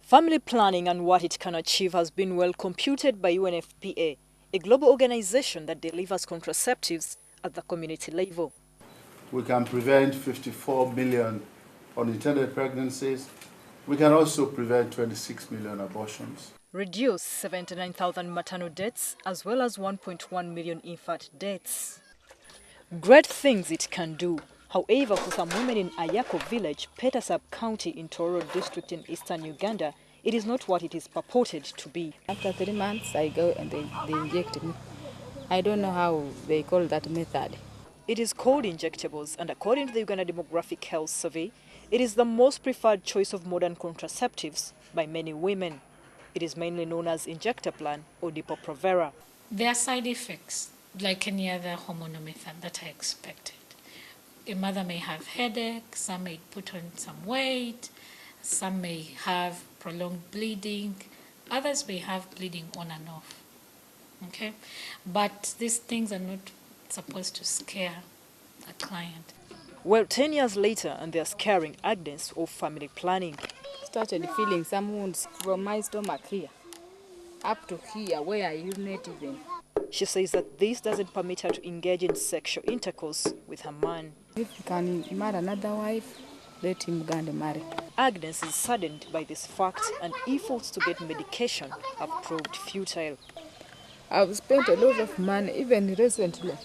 Family planning and what it can achieve has been well computed by UNFPA, a global organization that delivers contraceptives at the community level. We can prevent 54 million unintended pregnancies. We can also prevent 26 million abortions. Reduce 79,000 maternal deaths as well as 1.1 million infant deaths. Great things it can do. However, for some women in Ayako village, Petasab County in Soroti district in eastern Uganda, it is not what it is purported to be. After 3 months, I go and they inject me. I don't know how they call that method. It is called injectables, and according to the Uganda Demographic Health Survey, it is the most preferred choice of modern contraceptives by many women. It is mainly known as injectaplan or Depo-Provera. There are side effects, like any other hormonal method that I expected. A mother may have headache, some may put on some weight, some may have prolonged bleeding, others may have bleeding on and off. Okay? But these things are not supposed to scare a client. Well, 10 years later, and they are scaring Agnes of family planning. Started feeling some wounds from my stomach here up to here where I urinate even. She says that this doesn't permit her to engage in sexual intercourse with her man. If you can marry another wife, let him go and marry. Agnes is saddened by this fact, and efforts to get medication have proved futile. I've spent a lot of money, even recently.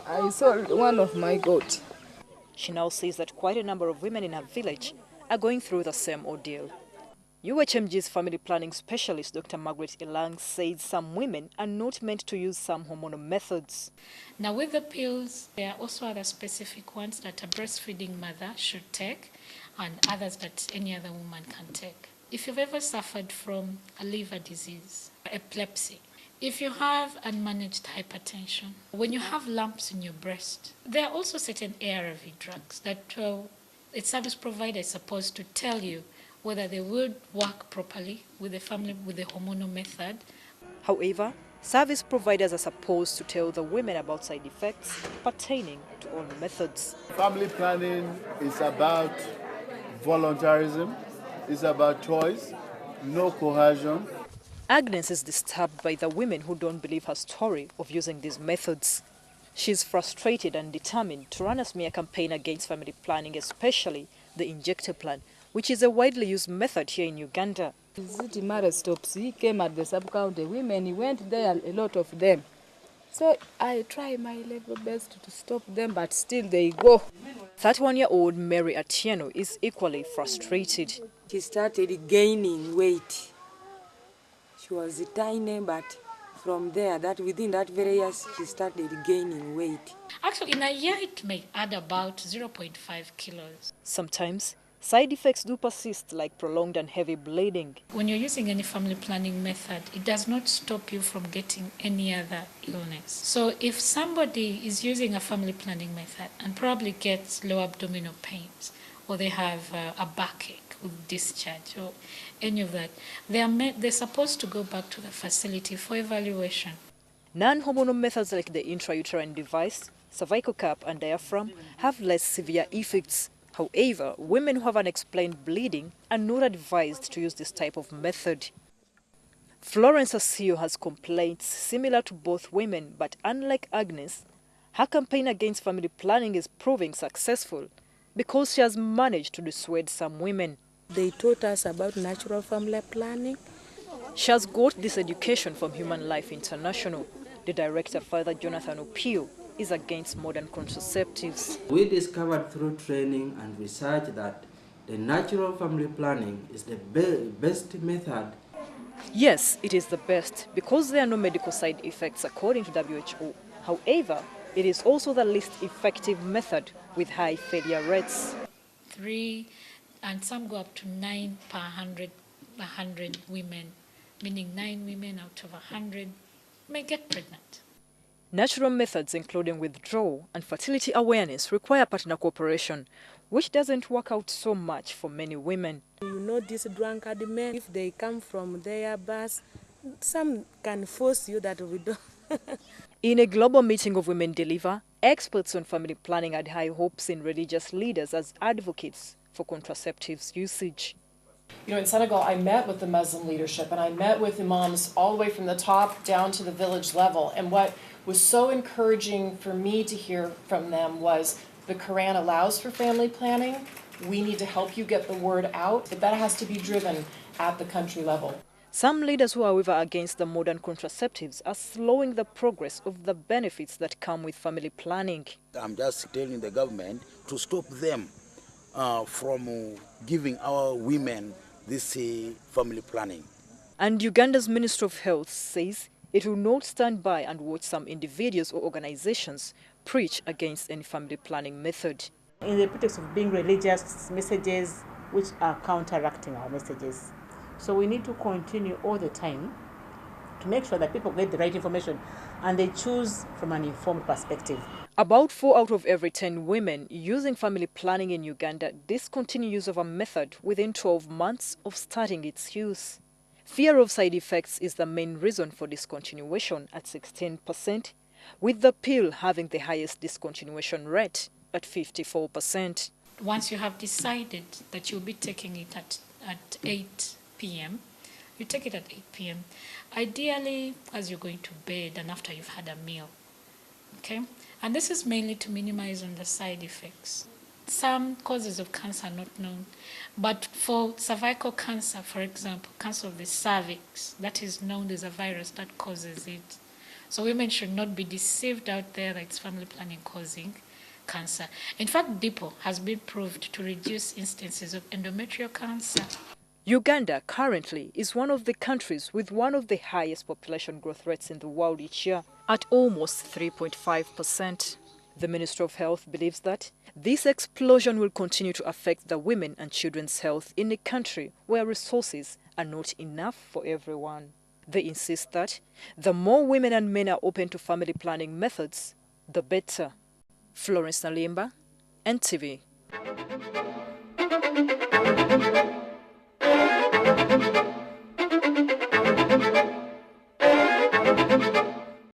I sold one of my goats. She now says that quite a number of women in her village are going through the same ordeal. UHMG's family planning specialist, Dr. Margaret Elang, says some women are not meant to use some hormonal methods. Now with the pills, there are also other specific ones that a breastfeeding mother should take and others that any other woman can take. If you've ever suffered from a liver disease, epilepsy, if you have unmanaged hypertension, when you have lumps in your breast, there are also certain ARV drugs that a service provider is supposed to tell you whether they would work properly with the family with the hormonal method. However, service providers are supposed to tell the women about side effects pertaining to all methods. Family planning is about voluntarism, it's about choice, no coercion. Agnes is disturbed by the women who don't believe her story of using these methods. She is frustrated and determined to run a smear campaign against family planning, especially the injectaplan, which is a widely used method here in Uganda. City Mara stops. He came at the sub-county. Women, he went there, a lot of them. So I try my level best to stop them, but still they go. 31-year-old Mary Atieno is equally frustrated. She started gaining weight. She was tiny, but from there, within that very year, she started gaining weight. Actually, in a year, it may add about 0.5 kilos. Sometimes, side effects do persist, like prolonged and heavy bleeding. When you're using any family planning method, it does not stop you from getting any other illness. So if somebody is using a family planning method and probably gets low abdominal pains, or they have a backache with discharge, or any of that, they're supposed to go back to the facility for evaluation. Non-hormonal methods like the intrauterine device, cervical cap and diaphragm have less severe effects. However, women who have unexplained bleeding are not advised to use this type of method. Florence has complaints similar to both women, but unlike Agnes, her campaign against family planning is proving successful because she has managed to dissuade some women. They taught us about natural family planning. She has got this education from Human Life International. The director, Father Jonathan Opio, is against modern contraceptives. We discovered through training and research that the natural family planning is the best method. Yes, it is the best because there are no medical side effects according to WHO. However, it is also the least effective method with high failure rates. 3 and some go up to 9 per 100 women, meaning 9 women out of 100 may get pregnant. Natural methods including withdrawal and fertility awareness require partner cooperation, which doesn't work out so much for many women. You know, these drunkard men, if they come from their bus, some can force you that we don't. In a global meeting of Women Deliver, experts on family planning had high hopes in religious leaders as advocates for contraceptives usage. You know, in Senegal, I met with the Muslim leadership and I met with imams all the way from the top down to the village level. And what was so encouraging for me to hear from them was the Quran allows for family planning. We need to help you get the word out, but that has to be driven at the country level. Some leaders who are, however, against the modern contraceptives are slowing the progress of the benefits that come with family planning. I'm just telling the government to stop them from giving our women this family planning. And Uganda's Minister of Health says it will not stand by and watch some individuals or organizations preach against any family planning method. In the pretext of being religious messages which are counteracting our messages. So we need to continue all the time to make sure that people get the right information and they choose from an informed perspective. About 4 out of every 10 women using family planning in Uganda discontinue use of a method within 12 months of starting its use. Fear of side effects is the main reason for discontinuation at 16%, with the pill having the highest discontinuation rate at 54%. Once you have decided that you'll be taking it at 8 p.m., you take it at 8 p.m. Ideally, as you're going to bed and after you've had a meal. Okay? And this is mainly to minimize on the side effects. Some causes of cancer are not known, but for cervical cancer, for example, cancer of the cervix, that is known, there's a virus that causes it. So women should not be deceived out there that it's family planning causing cancer. In fact, DIPO has been proved to reduce instances of endometrial cancer. Uganda currently is one of the countries with one of the highest population growth rates in the world each year, at almost 3.5%. The Minister of Health believes that this explosion will continue to affect the women and children's health in a country where resources are not enough for everyone. They insist that the more women and men are open to family planning methods, the better. Florence, NTV.